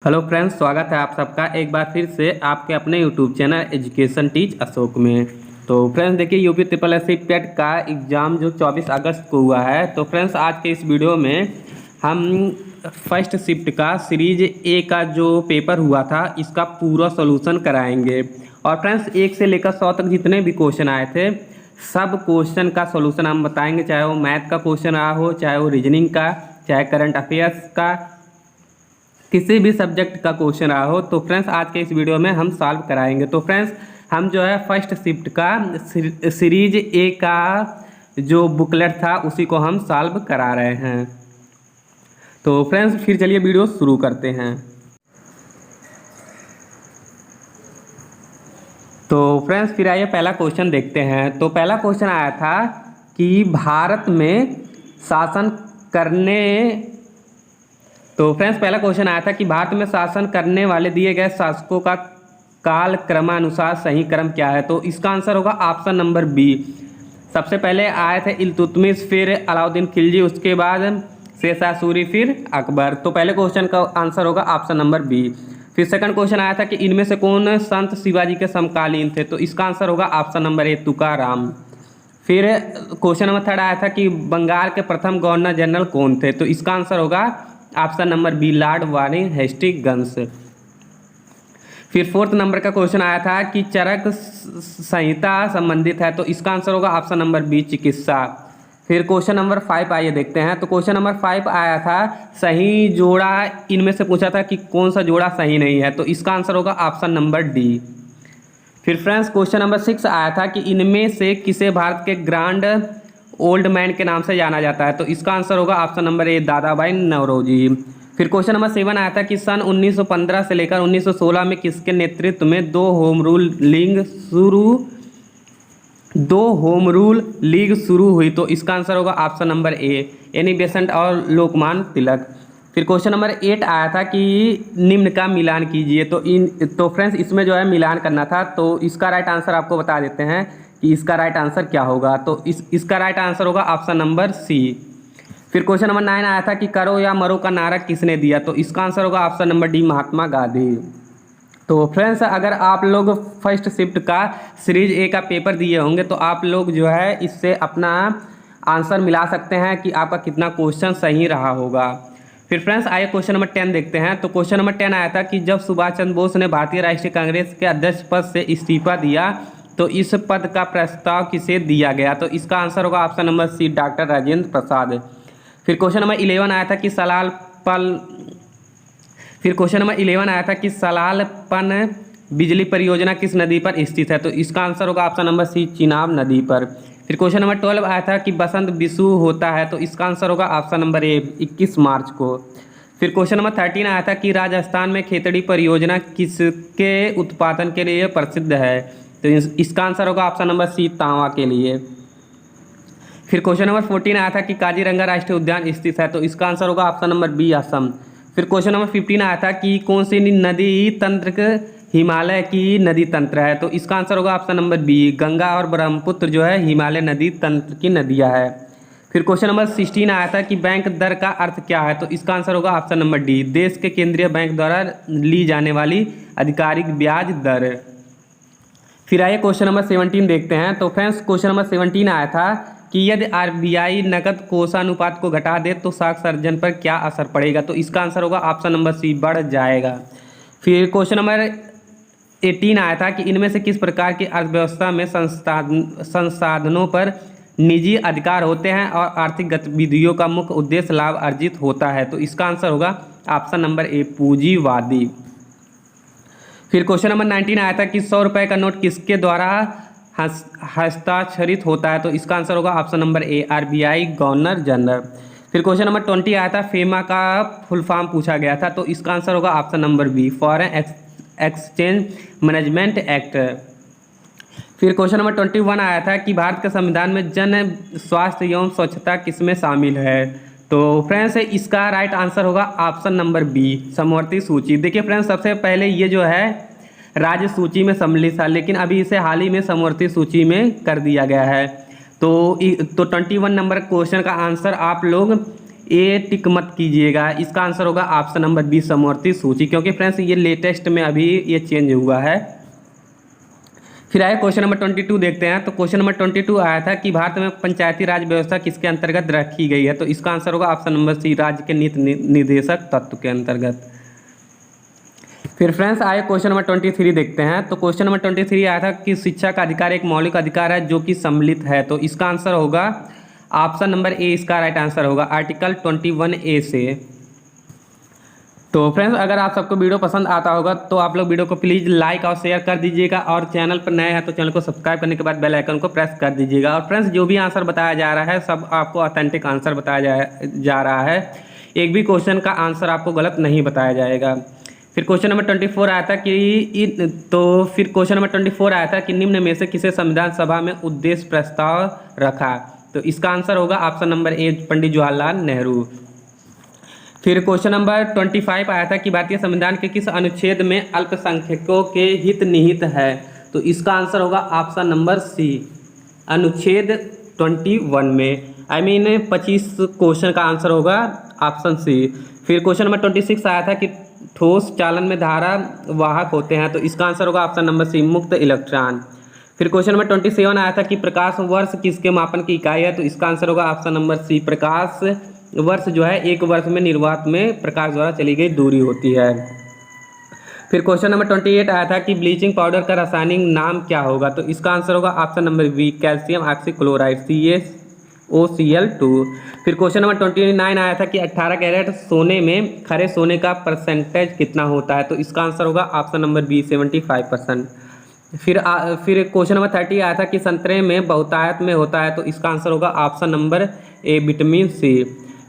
Hello friends, स्वागत है आप सबका एक बार फिर से आपके अपने YouTube channel education teach Ashok में। तो फ्रेंड्स देखिए, UP triple S C TET का एग्ज़ाम जो 24 अगस्त को हुआ है। तो फ्रेंड्स आज के इस वीडियो में हम फर्स्ट शिफ्ट का सीरीज ए का जो पेपर हुआ था इसका पूरा सॉल्यूशन कराएंगे। और फ्रेंड्स 1 से लेकर 100 तक जितने भी क्वेश्चन आए थे सब क्वेश्चन का सॉल्यूशन हम बताएंगे, चाहे वो मैथ का क्वेश्चन आया हो, चाहे वो रीजनिंग का, चाहे करंट अफेयर्स का, किसी भी सब्जेक्ट का क्वेश्चन रहा हो। तो फ्रेंड्स आज के इस वीडियो में हम सॉल्व कराएंगे। तो फ्रेंड्स हम जो है फर्स्ट शिफ्ट का सीरीज ए का जो बुकलेट था उसी को हम सॉल्व करा रहे हैं। तो फ्रेंड्स फिर चलिए वीडियो शुरू करते हैं। तो फ्रेंड्स फिर आइए पहला क्वेश्चन देखते हैं। तो पहला क्वेश्चन आया था कि भारत में शासन करने तो फ्रेंड्स पहला क्वेश्चन आया था कि भारत में शासन करने वाले दिए गए शासकों का काल क्रमानुसार सही क्रम क्या है। तो इसका आंसर होगा ऑप्शन नंबर बी। सबसे पहले आए थे इल्तुतमिश, फिर अलाउद्दीन खिलजी, उसके बाद शेरशाह सूरी, फिर अकबर। तो पहले क्वेश्चन का आंसर होगा ऑप्शन नंबर बी। फिर सेकंड क्वेश्चन आया था कि इनमें से कौन संत शिवाजी के समकालीन थे। तो इसका आंसर होगा ऑप्शन नंबर ए, तुकाराम। फिर क्वेश्चन नंबर थर्ड आया था कि बंगाल के प्रथम गवर्नर जनरल कौन थे। तो इसका आंसर होगा option number B, Lord Warren Hastings. फिर फोर्थ नंबर का क्वेश्चन आया था कि चरक संहिता संबंधित है। तो इसका आंसर होगा ऑप्शन नंबर बी, चिकित्सा। फिर क्वेश्चन नंबर 5 आइए देखते हैं। तो क्वेश्चन नंबर 5 आया था सही जोड़ा इनमें से पूछा था कि कौन सा जोड़ा सही नहीं है। तो इसका आंसर होगा ऑप्शन नंबर डी। फिर फ्रेंड्स क्वेश्चन नंबर 6 आया था कि इनमें से किसे भारत के ग्रांड ओल्ड मैन के नाम से जाना जाता है। तो इसका आंसर होगा ऑप्शन नंबर ए, दादा भाई नौरोजी। फिर क्वेश्चन नंबर 7 आया था कि सन 1915 से लेकर 1916 में किसके नेतृत्व में दो होम रूल लीग शुरू हुई। तो इसका आंसर होगा ऑप्शन नंबर ए, एनी बेसेंट और लोकमान्य तिलक। फिर क्वेश्चन नंबर 8 आया था कि निम्न का मिलान कीजिए। तो फ्रेंड्स इसमें जो है मिलान करना था। तो इसका राइट आंसर आपको बता देते हैं कि इसका राइट आंसर क्या होगा। तो इसका राइट आंसर होगा ऑप्शन नंबर सी। फिर क्वेश्चन नंबर 9 आया था कि करो या मरो का नारा किसने दिया। तो इसका आंसर होगा option number D, Mahatma Gandhi. तो फ्रेंड्स अगर आप लोग फर्स्ट शिफ्ट का सीरीज ए का पेपर दिए होंगे तो आप लोग जो है इससे अपना आंसर मिला सकते हैं कि आपका कितना क्वेश्चन सही रहा होगा। फिर फ्रेंड्स आइए क्वेश्चन नंबर 10 देखते हैं। तो क्वेश्चन नंबर 10 आया था कि जब सुभाष चंद्र बोस ने भारतीय राष्ट्रीय कांग्रेस के अध्यक्ष पद से इस्तीफा दिया तो इस पद का प्रस्ताव किसे दिया गया। तो इसका आंसर होगा option number C, doctor Rajendra Prasad. फिर क्वेश्चन नंबर 11 आया था कि सलालपन बिजली परियोजना किस नदी पर स्थित है। तो इसका आंसर होगा ऑप्शन नंबर सी, चिनाब नदी पर। फिर क्वेश्चन नंबर 12 आया था कि बसंत विषु होता है। तो इसका आंसर होगा ऑप्शन नंबर ए, 21 मार्च को। फिर क्वेश्चन नंबर 13 आया था कि राजस्थान में खेतड़ी परियोजना किसके उत्पादन के लिए प्रसिद्ध है। तो इसका आंसर होगा ऑप्शन नंबर सी, तांबा के लिए। फिर क्वेश्चन नंबर 14 आया था कि काजीरंगा राष्ट्रीय उद्यान स्थित है। तो इसका आंसर होगा ऑप्शन नंबर बी, असम। फिर क्वेश्चन नंबर 15 आया था कि कौन सी नदी तंत्र हिमालय की नदी तंत्र है। तो इसका आंसर होगा ऑप्शन नंबर बी, गंगा और ब्रह्मपुत्र जो है हिमालय नदी तंत्र की नदियाँ है। फिर क्वेश्चन नंबर 16 आया था कि बैंक दर का अर्थ क्या है। तो इसका आंसर होगा ऑप्शन नंबर डी, देश के केंद्रीय बैंक द्वारा ली जाने वाली आधिकारिक ब्याज दर। फिर आइए क्वेश्चन नंबर 17 देखते हैं। तो फ्रेंड्स क्वेश्चन नंबर 17 आया था कि यदि आरबीआई नकद कोषानुपात को घटा दे तो साख सर्जन पर क्या असर पड़ेगा। तो इसका आंसर होगा ऑप्शन नंबर सी, बढ़ जाएगा। फिर क्वेश्चन नंबर 18 आया था कि इनमें से किस प्रकार की अर्थव्यवस्था में संसाधनों पर निजी अधिकार होते हैं और आर्थिक गतिविधियों का मुख्य उद्देश्य लाभ अर्जित होता है। तो इसका आंसर होगा ऑप्शन नंबर ए, पूंजीवादी। फिर क्वेश्चन नंबर 19 आया था कि 100 रुपये का नोट किसके द्वारा हस्ताक्षरित होता है। तो इसका आंसर होगा ऑप्शन नंबर ए, आरबीआई गवर्नर जनरल। फिर क्वेश्चन नंबर 20 आया था फेमा का फुल फॉर्म पूछा गया था। तो इसका आंसर होगा option number B, foreign exchange management act. फिर क्वेश्चन नंबर 21 आया था कि भारत के संविधान में जन स्वास्थ्य एवं स्वच्छता किसमें शामिल है। तो फ्रेंड्स इसका राइट आंसर होगा ऑप्शन नंबर बी, समवर्ती सूची। देखिए फ्रेंड्स सबसे पहले ये जो है राज्य सूची में सम्मिलित था, लेकिन अभी इसे हाल ही में समवर्ती सूची में कर दिया गया है। तो 21 नंबर क्वेश्चन का आंसर आप लोग ए टिक मत कीजिएगा, इसका आंसर होगा ऑप्शन नंबर बी समवर्ती सूची, क्योंकि फ्रेंड्स ये लेटेस्ट में अभी ये चेंज हुआ है। फिर आए क्वेश्चन नंबर 22 देखते हैं। तो क्वेश्चन नंबर 22 आया था कि भारत में पंचायती राज व्यवस्था किसके अंतर्गत रखी गई है? तो इसका आंसर होगा ऑप्शन नंबर सी राज्य के नीति निर्देशक तत्व के अंतर्गत। फिर फ्रेंड्स आए क्वेश्चन नंबर 23 देखते हैं। तो क्वेश्चन नंबर 23 आया था कि शिक्षा का अधिकार एक मौलिक अधिकार है जो कि सम्मिलित है। तो इसका आंसर होगा ऑप्शन नंबर ए, इसका राइट आंसर होगा आर्टिकल 21A से। तो फ्रेंड्स अगर आप सबको वीडियो पसंद आता होगा तो आप लोग वीडियो को प्लीज़ लाइक और शेयर कर दीजिएगा, और चैनल पर नए हैं तो चैनल को सब्सक्राइब करने के बाद बेल आइकन को प्रेस कर दीजिएगा। और फ्रेंड्स जो भी आंसर बताया जा रहा है सब आपको ऑथेंटिक आंसर बताया जा रहा है, एक भी क्वेश्चन का आंसर आपको गलत नहीं बताया जाएगा। फिर क्वेश्चन नंबर 24 आया था फिर क्वेश्चन नंबर 24 आया था कि निम्न में से किसे संविधान सभा में उद्देश्य प्रस्ताव रखा? तो इसका आंसर होगा ऑप्शन नंबर ए, पंडित जवाहरलाल नेहरू। फिर क्वेश्चन नंबर 25 आया था कि भारतीय संविधान के किस अनुच्छेद में अल्पसंख्यकों के हित निहित है? तो इसका आंसर होगा ऑप्शन नंबर सी, अनुच्छेद 21 में, 25 क्वेश्चन का आंसर होगा ऑप्शन सी। फिर क्वेश्चन नंबर 26 आया था कि ठोस चालन में धारा वाहक होते हैं। तो इसका आंसर होगा ऑप्शन नंबर सी, मुक्त इलेक्ट्रॉन। फिर क्वेश्चन नंबर 27 आया था कि प्रकाश वर्ष किसके मापन की इकाई है? तो इसका आंसर होगा ऑप्शन नंबर सी, प्रकाश वर्ष जो है एक वर्ष में निर्वात में प्रकाश द्वारा चली गई दूरी होती है। फिर क्वेश्चन नंबर 28 आया था कि ब्लीचिंग पाउडर का रासायनिक नाम क्या होगा? तो इसका आंसर होगा option number B, calcium oxychloride, CaOCl2। फिर क्वेश्चन नंबर 29 आया था कि 18 कैरेट सोने में खरे सोने का परसेंटेज कितना होता है? तो इसका आंसर होगा ऑप्शन नंबर बी, 75%। फिर क्वेश्चन नंबर 30 आया था कि संतरे में बहुतायत में होता है। तो इसका आंसर होगा option number A, vitamin C.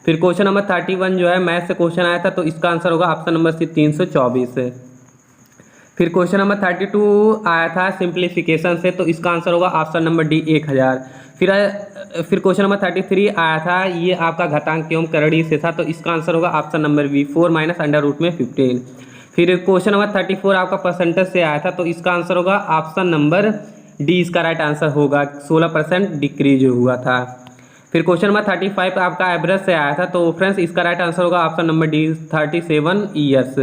फिर क्वेश्चन नंबर 31 जो है मैथ से क्वेश्चन आया था। तो इसका आंसर होगा ऑप्शन नंबर सी, 324। फिर क्वेश्चन नंबर 32 आया था सिंप्लीफिकेशन से। तो इसका आंसर होगा ऑप्शन नंबर डी, 1000। फिर क्वेश्चन नंबर 33 आया था, ये आपका घातांक एवं करड़ी से था। तो इसका आंसर होगा ऑप्शन नंबर बी, 4 - √15। फिर क्वेश्चन नंबर 34 आपका परसेंटेज से आया था। तो इसका आंसर होगा ऑप्शन नंबर डी, इसका राइट आंसर होगा, 16% डिक्रीज हुआ था। फिर क्वेश्चन नंबर 35 आपका एवरेज से आया था। तो फ्रेंड्स इसका राइट आंसर होगा ऑप्शन नंबर डी, 37 ईयर्स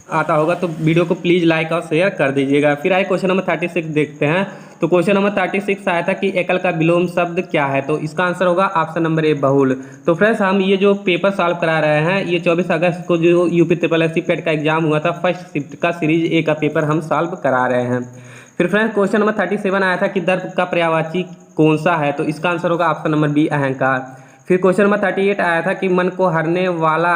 आता होगा। तो वीडियो को प्लीज़ लाइक और शेयर कर दीजिएगा। फिर आए क्वेश्चन नंबर 36 देखते हैं। तो क्वेश्चन नंबर 36 आया था कि एकल का विलोम शब्द क्या है? तो इसका आंसर होगा ऑप्शन नंबर ए, बहुल। तो फ्रेंड्स हम ये जो पेपर सॉल्व करा रहे हैं, ये 24 अगस्त को जो यूपी SSC पेट का एग्जाम हुआ था, फर्स्ट शिफ्ट का सीरीज ए का पेपर हम सॉल्व करा रहे हैं। फिर फ्रेंड्स क्वेश्चन नंबर 37 आया था कि दर्प का पर्यायवाची कौन सा है? तो इसका आंसर होगा ऑप्शन नंबर बी, अहंकार। फिर क्वेश्चन नंबर 38 आया था कि मन को हरने वाला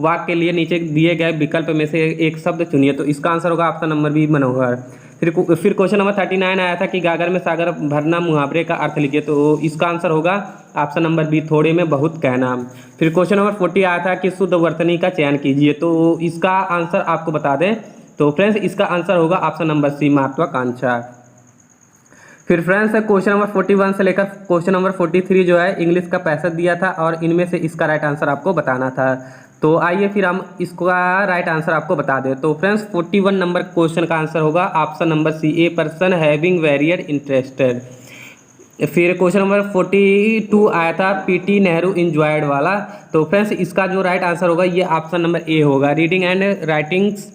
वाक्य के लिए नीचे दिए गए विकल्प में से एक शब्द चुनिए। तो इसका आंसर होगा ऑप्शन नंबर बी, मनोहर। फिर क्वेश्चन नंबर 39 आया था कि गागर में सागर भरना मुहावरे का अर्थ लिखिए। तो इसका आंसर होगा ऑप्शन नंबर बी, थोड़े में बहुत कहना। फिर क्वेश्चन नंबर 40 आया था कि शुद्ध वर्तनी का चयन कीजिए। तो इसका आंसर आपको बता दें तो फ्रेंड्स इसका आंसर होगा ऑप्शन नंबर सी, महत्वाकांक्षा। फिर फ्रेंड्स क्वेश्चन नंबर 41 से लेकर क्वेश्चन नंबर 43 जो है इंग्लिश का 65 दिया था, और इनमें से इसका राइट आंसर आपको बताना था। तो आइए फिर हम इसका राइट आंसर आपको बता दें। तो फ्रेंड्स 41 नंबर क्वेश्चन का आंसर होगा option number C, a person having varied interested. फिर क्वेश्चन नंबर 42 आया था पीटी नेहरू इंजॉयड वाला। तो फ्रेंड्स इसका जो राइट आंसर होगा ये ऑप्शन नंबर ए होगा, रीडिंग एंड राइटिंग्स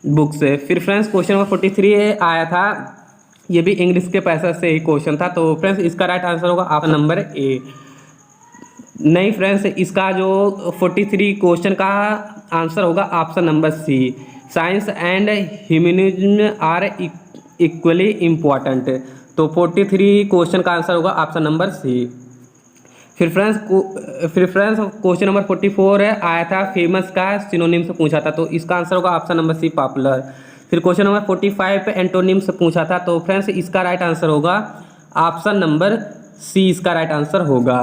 बुक्स। फिर फ्रेंड्स क्वेश्चन नंबर 43 आया था, ये भी इंग्लिश के 65 से ही क्वेश्चन था। तो फ्रेंड्स इसका राइट आंसर होगा ऑप्शन नंबर ए। नहीं फ्रेंड्स इसका जो 43 क्वेश्चन का आंसर होगा option number C, science and humanism are equally important. तो 43 क्वेश्चन का आंसर होगा ऑप्शन नंबर सी। फिर फ्रेंड्स क्वेश्चन नंबर 44 आया था फेमस का सिनोनिम से पूछा था। तो इसका आंसर होगा ऑप्शन नंबर सी, पॉपुलर। फिर क्वेश्चन नंबर 45 पे एंटोनिम से पूछा था। तो फ्रेंड्स इसका राइट आंसर होगा ऑप्शन नंबर सी, इसका राइट आंसर होगा।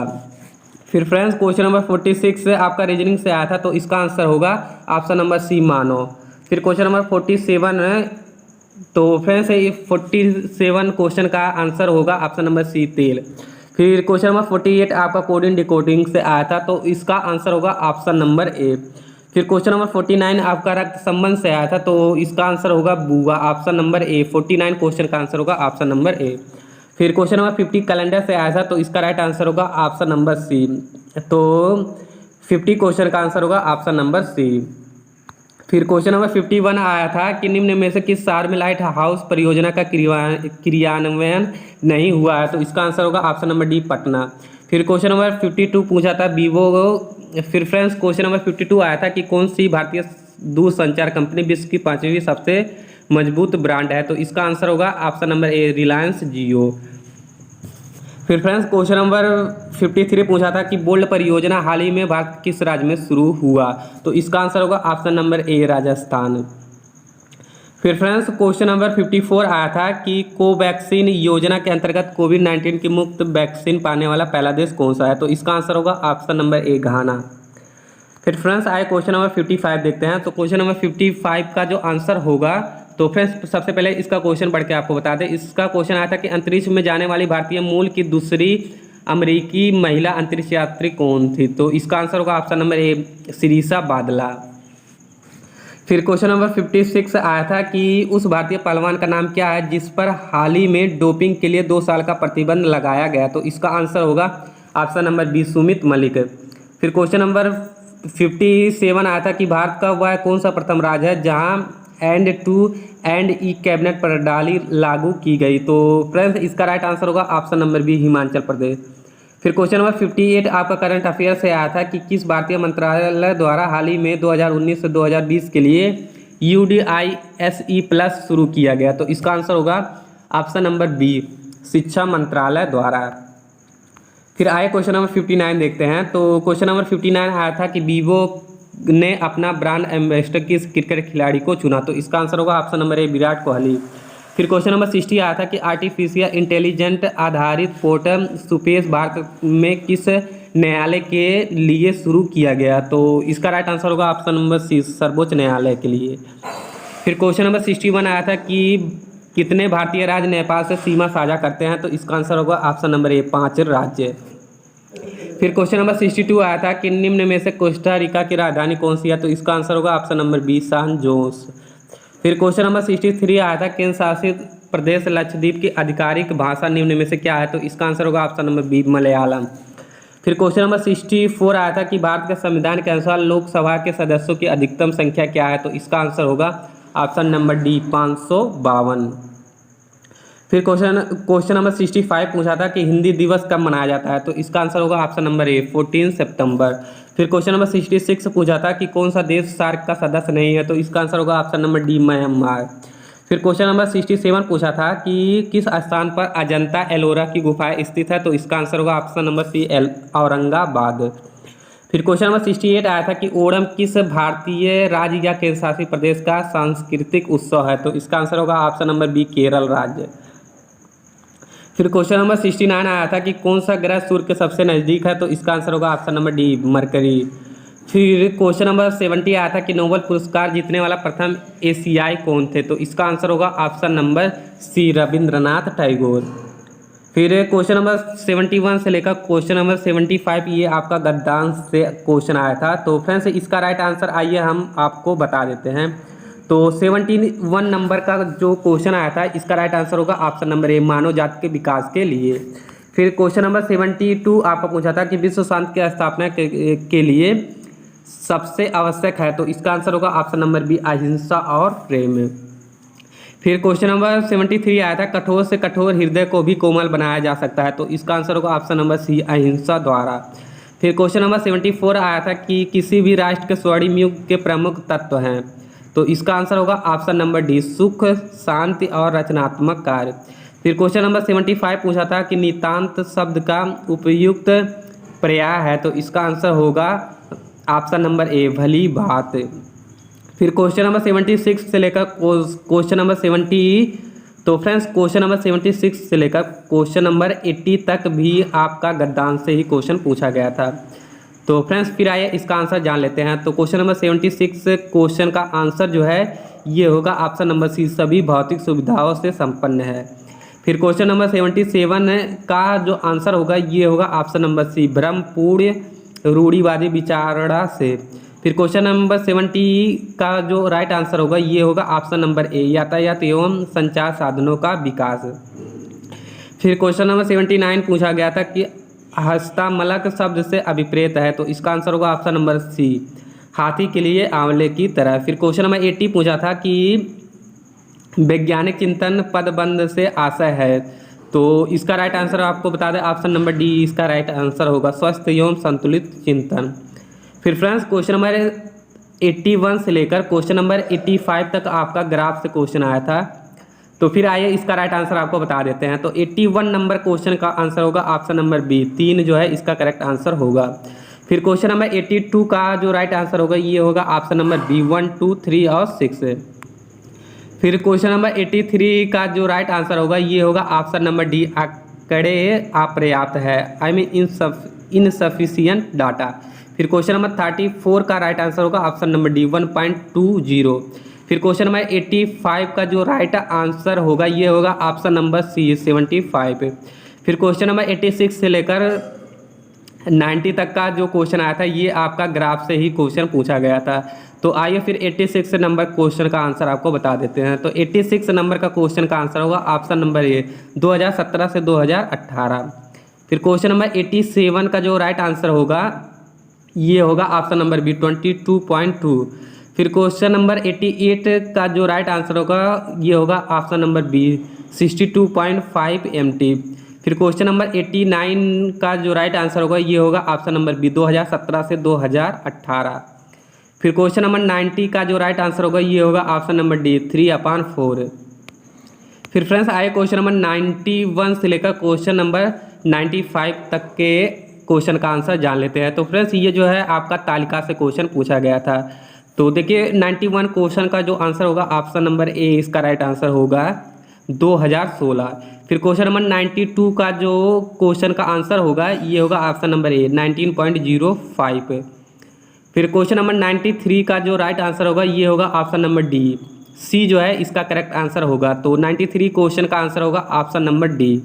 फिर फ्रेंड्स क्वेश्चन नंबर 46 आपका रीजनिंग से आया था। तो इसका आंसर होगा ऑप्शन नंबर सी, मानव। फिर क्वेश्चन नंबर 47 तो फ्रेंड्स 47 क्वेश्चन का आंसर होगा ऑप्शन नंबर सी, तेल। फिर क्वेश्चन नंबर 48 आपका कोडिंग डिकोडिंग से आया था। तो इसका आंसर होगा ऑप्शन नंबर ए। फिर क्वेश्चन नंबर 49 आपका रक्त संबंध से आया था। तो इसका आंसर होगा बुआ, ऑप्शन नंबर ए। 49 क्वेश्चन का आंसर होगा ऑप्शन नंबर ए। फिर क्वेश्चन नंबर 50 कैलेंडर से आया था। तो इसका राइट आंसर होगा ऑप्शन नंबर सी, तो 50 क्वेश्चन का आंसर होगा ऑप्शन नंबर सी। फिर क्वेश्चन नंबर 51 आया था कि निम्न में से किस शहर में लाइट हाउस परियोजना का क्रियान्वयन नहीं हुआ है, तो इसका आंसर होगा ऑप्शन नंबर डी पटना। फिर क्वेश्चन नंबर 52 पूछा था वीवो। फिर फ्रेंड्स क्वेश्चन नंबर 52 आया था कि कौन सी भारतीय दूरसंचार कंपनी विश्व की 5वीं सबसे मजबूत ब्रांड है, तो इसका आंसर होगा ऑप्शन नंबर ए रिलायंस जियो। फिर फ्रेंड्स क्वेश्चन नंबर 53 पूछा था कि बोल्ड परियोजना हाल ही में भारत किस राज्य में शुरू हुआ, तो इसका आंसर होगा ऑप्शन नंबर ए राजस्थान। फिर फ्रेंड्स क्वेश्चन नंबर 54 आया था कि कोवैक्सीन योजना के अंतर्गत कोविड-19 की मुफ्त वैक्सीन पाने वाला पहला देश कौन सा है, तो इसका आंसर होगा ऑप्शन नंबर ए घाना। फिर फ्रेंड्स आए क्वेश्चन नंबर 55 देखते हैं। तो क्वेश्चन नंबर 55 का जो आंसर होगा, तो फ्रेंड्स सबसे पहले इसका क्वेश्चन पढ़ के आपको बता दें। इसका क्वेश्चन आया था कि अंतरिक्ष में जाने वाली भारतीय मूल की दूसरी अमेरिकी महिला अंतरिक्ष यात्री कौन थी, तो इसका आंसर होगा ऑप्शन नंबर ए शिरीषा बादला। फिर क्वेश्चन नंबर 56 आया था कि उस भारतीय पहलवान का नाम क्या है जिस पर हाल ही में डोपिंग के लिए 2 साल का प्रतिबंध लगाया गया, तो इसका आंसर होगा option number B Sumit Malik. फिर क्वेश्चन नंबर 57 आया था कि भारत का वह कौन सा प्रथम राज्य है जहां end to end e cabinet प्रणाली लागू की गई, तो फ्रेंड्स इसका राइट आंसर होगा option number B Himachal Pradesh. फिर क्वेश्चन नंबर 58 आपका करंट अफेयर से आया था कि किस भारतीय मंत्रालय द्वारा हाल ही में 2019 से 2020 के लिए UDISE+ शुरू किया गया, तो इसका आंसर होगा ऑप्शन नंबर बी शिक्षा मंत्रालय द्वारा। फिर आए क्वेश्चन नंबर 59 देखते हैं। तो क्वेश्चन नंबर 59 आया था कि वीवो ने अपना ब्रांड एम्बेसडर किस क्रिकेट खिलाड़ी को चुना, तो इसका आंसर होगा ऑप्शन नंबर ए विराट कोहली। फिर क्वेश्चन नंबर 60 आया था कि आर्टिफिशियल इंटेलिजेंट आधारित पोर्टल सुपेश भारत में किस न्यायालय के लिए शुरू किया गया, तो इसका राइट आंसर होगा ऑप्शन नंबर सी सर्वोच्च न्यायालय के लिए। फिर क्वेश्चन नंबर 61 आया था कि कितने भारतीय राज्य नेपाल से सीमा साझा करते हैं, तो इसका आंसर होगा ऑप्शन नंबर ए 5 राज्य। फिर क्वेश्चन नंबर 62 आया था कि निम्न में से कोस्टा रिका की राजधानी कौन सी है, तो इसका आंसर होगा option number B San Jose. फिर क्वेश्चन नंबर 63 आया था केंद्र शासित प्रदेश लक्षद्वीप की आधिकारिक भाषा निम्न में से क्या है, तो इसका आंसर होगा ऑप्शन नंबर बी मलयालम। फिर क्वेश्चन नंबर 64 आया था कि भारत के संविधान के अनुसार लोकसभा के सदस्यों की अधिकतम संख्या क्या है, तो इसका आंसर होगा ऑप्शन नंबर डी 552। फिर क्वेश्चन नंबर 65 पूछा था कि हिंदी दिवस कब मनाया जाता है, तो इसका आंसर होगा ऑप्शन नंबर ए 14 सितंबर। फिर क्वेश्चन नंबर 66 पूछा था कि कौन सा देश सार्क का सदस्य नहीं है, तो इसका आंसर होगा ऑप्शन नंबर डी म्यांमार। फिर क्वेश्चन नंबर 67 पूछा था कि किस स्थान पर अजंता एलोरा की गुफाएं स्थित है, तो इसका आंसर होगा ऑप्शन नंबर सी औरंगाबाद। फिर क्वेश्चन नंबर 68 आया था कि ओणम किस भारतीय राज्य या केंद्र शासित प्रदेश का सांस्कृतिक उत्सव है, तो इसका आंसर होगा ऑप्शन नंबर बी केरल राज्य। फिर क्वेश्चन नंबर 69 आया था कि कौन सा ग्रह सूर्य के सबसे नज़दीक है, तो इसका आंसर होगा ऑप्शन नंबर डी मरकरी। फिर क्वेश्चन नंबर 70 आया था कि नोबेल पुरस्कार जीतने वाला प्रथम एशियाई कौन थे, तो इसका आंसर होगा option number C Rabindranath Tagore. फिर क्वेश्चन नंबर 71 से लेकर क्वेश्चन नंबर 75 ये आपका गद्यांश से क्वेश्चन आया था। तो फ्रेंड्स इसका राइट आंसर आइए हम आपको बता देते हैं। तो 71 नंबर का जो क्वेश्चन आया था इसका राइट आंसर होगा ऑप्शन नंबर ए मानव जाति के विकास के लिए। फिर क्वेश्चन नंबर 72 आपका पूछा था कि विश्व शांति की स्थापना के लिए सबसे आवश्यक है, तो इसका आंसर होगा ऑप्शन नंबर बी अहिंसा और प्रेम। फिर क्वेश्चन नंबर 73 आया था कठोर से कठोर हृदय को भी कोमल बनाया जा सकता है, तो इसका आंसर होगा ऑप्शन नंबर सी अहिंसा द्वारा। फिर क्वेश्चन नंबर 74 आया था कि किसी भी राष्ट्र के स्वर्णिम युग के प्रमुख तत्व हैं, तो इसका आंसर होगा ऑप्शन नंबर डी सुख शांति और रचनात्मक कार्य। फिर क्वेश्चन नंबर 75 पूछा था कि नितांत शब्द का उपयुक्त पर्याय है, तो इसका आंसर होगा ऑप्शन नंबर ए भली बात। फिर क्वेश्चन नंबर 76 से लेकर क्वेश्चन नंबर 70 तो फ्रेंड्स क्वेश्चन नंबर 76 से लेकर क्वेश्चन नंबर 80 तक भी आपका गद्यांश से ही क्वेश्चन पूछा गया था। तो फ्रेंड्स फिर आइए इसका आंसर जान लेते हैं। तो क्वेश्चन नंबर 76 क्वेश्चन का आंसर जो है ये होगा ऑप्शन नंबर सी सभी भौतिक सुविधाओं से संपन्न है। फिर क्वेश्चन नंबर 77 का जो आंसर होगा ये होगा ऑप्शन नंबर सी ब्रह्मपूर्ण रूढ़िवादी विचारणा से। फिर क्वेश्चन नंबर 70 का जो राइट आंसर होगा ये होगा ऑप्शन नंबर ए यातायात एवं संचार साधनों का विकास। फिर क्वेश्चन नंबर 79 पूछा गया था कि हस्तमलक शब्द से अभिप्रेत है, तो इसका आंसर होगा ऑप्शन नंबर सी, हाथी के लिए आंवले की तरह। फिर क्वेश्चन नंबर 80 पूछा था कि वैज्ञानिक चिंतन पदबंध से आशय है, तो इसका राइट आंसर आपको बता दें ऑप्शन नंबर डी इसका राइट आंसर होगा, स्वस्थ एवं संतुलित चिंतन। फिर फ्रेंड्स क्वेश्चन नंबर 81 से लेकर क्वेश्चन नंबर 85 तक आपका ग्राफ से क्वेश्चन आया था, तो फिर आइए इसका राइट आंसर आपको बता देते हैं। तो 81 नंबर क्वेश्चन का आंसर होगा ऑप्शन नंबर बी, 3 जो है इसका करेक्ट आंसर होगा। फिर क्वेश्चन नंबर 82 का जो राइट आंसर होगा ये होगा ऑप्शन नंबर बी, 1, 2, 3 और 6। फिर क्वेश्चन नंबर 83 का जो राइट आंसर होगा ये होगा ऑप्शन नंबर डी, आंकड़े अपर्याप्त है, आई मीन इनसफिशिएंट डाटा। फिर क्वेश्चन नंबर 34 का राइट आंसर होगा ऑप्शन नंबर डी, 1.20। फिर क्वेश्चन नंबर 85 का जो राइट आंसर होगा ये होगा ऑप्शन नंबर सी, 75। फिर क्वेश्चन नंबर 86 से लेकर 90 तक का जो क्वेश्चन आया था ये आपका ग्राफ से ही क्वेश्चन पूछा गया था। तो आइए फिर 86 नंबर क्वेश्चन का आंसर आपको बता देते हैं। तो 86 नंबर का क्वेश्चन का आंसर होगा ऑप्शन नंबर ए, 2017 से 2018। फिर क्वेश्चन नंबर 87 का जो राइट आंसर होगा ये होगा ऑप्शन नंबर बी, 22.2। फिर क्वेश्चन नंबर 88 का जो राइट आंसर होगा ये होगा ऑप्शन नंबर बी, 62.5 MT। फिर क्वेश्चन नंबर 89 का जो राइट आंसर होगा ये होगा ऑप्शन नंबर बी, 2017 से 2018। फिर क्वेश्चन नंबर 90 का जो राइट आंसर होगा ये होगा ऑप्शन नंबर डी, 3/4। फिर फ्रेंड्स आए क्वेश्चन नंबर 91 से लेकर क्वेश्चन नंबर 95 तक के क्वेश्चन का आंसर जान लेते हैं। तो फ्रेंड्स ये जो है आपका तालिका से क्वेश्चन पूछा गया था। तो देखिए 91 क्वेश्चन का जो आंसर होगा ऑप्शन नंबर ए इसका राइट आंसर होगा 2016। फिर क्वेश्चन नंबर 92 का जो क्वेश्चन का आंसर होगा ये होगा ऑप्शन नंबर ए, 19.05। फिर क्वेश्चन नंबर 93 का जो राइट आंसर होगा ये होगा ऑप्शन नंबर डी, सी जो है इसका करेक्ट आंसर होगा। तो 93 क्वेश्चन का आंसर होगा ऑप्शन नंबर डी।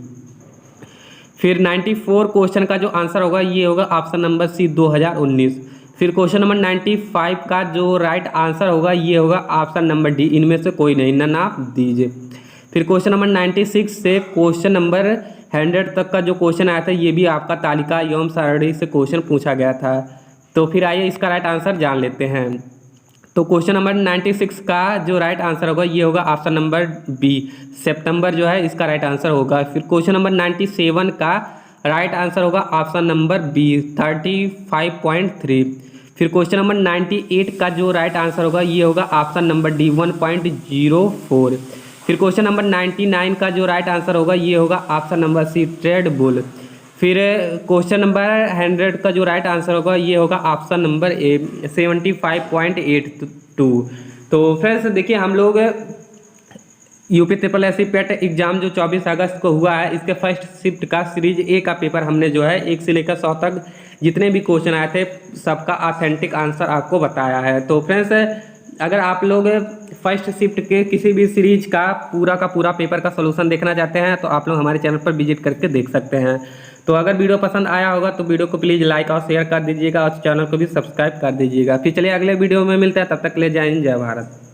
फिर 94 क्वेश्चन का जो आंसर होगा ये होगा ऑप्शन नंबर सी, 2019। फिर क्वेश्चन नंबर 95 का जो राइट आंसर होगा ये होगा ऑप्शन नंबर डी, इनमें से कोई नहीं, ना आप दीजिए। फिर क्वेश्चन नंबर 96 से क्वेश्चन नंबर 100 तक का जो क्वेश्चन आया था ये भी आपका तालिका एवं सारणी से क्वेश्चन पूछा गया था। तो फिर आइए इसका राइट आंसर जान लेते हैं। तो क्वेश्चन नंबर 96 का जो राइट आंसर होगा ये होगा ऑप्शन नंबर बी, सितंबर जो है इसका राइट आंसर होगा। फिर क्वेश्चन नंबर 97 का राइट आंसर होगा ऑप्शन नंबर बी, 35.3। फिर क्वेश्चन नंबर 98 का जो राइट आंसर होगा ये होगा ऑप्शन नंबर डी, 1.04। फिर क्वेश्चन नंबर 99 का जो राइट आंसर होगा ये होगा option number C, trade bull. फिर क्वेश्चन नंबर 100 का जो राइट आंसर होगा ये होगा ऑप्शन नंबर ए, 75.82। तो फ्रेंड्स देखिए हम लोग यूपी SSSC पेट एग्जाम जो 24 अगस्त को हुआ है इसके फर्स्ट शिफ्ट का सीरीज ए का पेपर हमने जो है 1 से लेकर 100 तक जितने भी क्वेश्चन आए थे सबका ऑथेंटिक आंसर आपको बताया है। तो फ्रेंड्स अगर आप लोग फर्स्ट शिफ्ट के किसी भी सीरीज का पूरा पेपर का सलूशन देखना चाहते हैं तो आप लोग हमारे चैनल पर विजिट करके देख सकते हैं। तो अगर वीडियो पसंद आया होगा तो वीडियो को प्लीज़ लाइक और शेयर कर दीजिएगा और चैनल को भी सब्सक्राइब कर दीजिएगा। फिर चलिए अगले वीडियो में मिलते हैं, तब तक ले जय हिंद, जय भारत।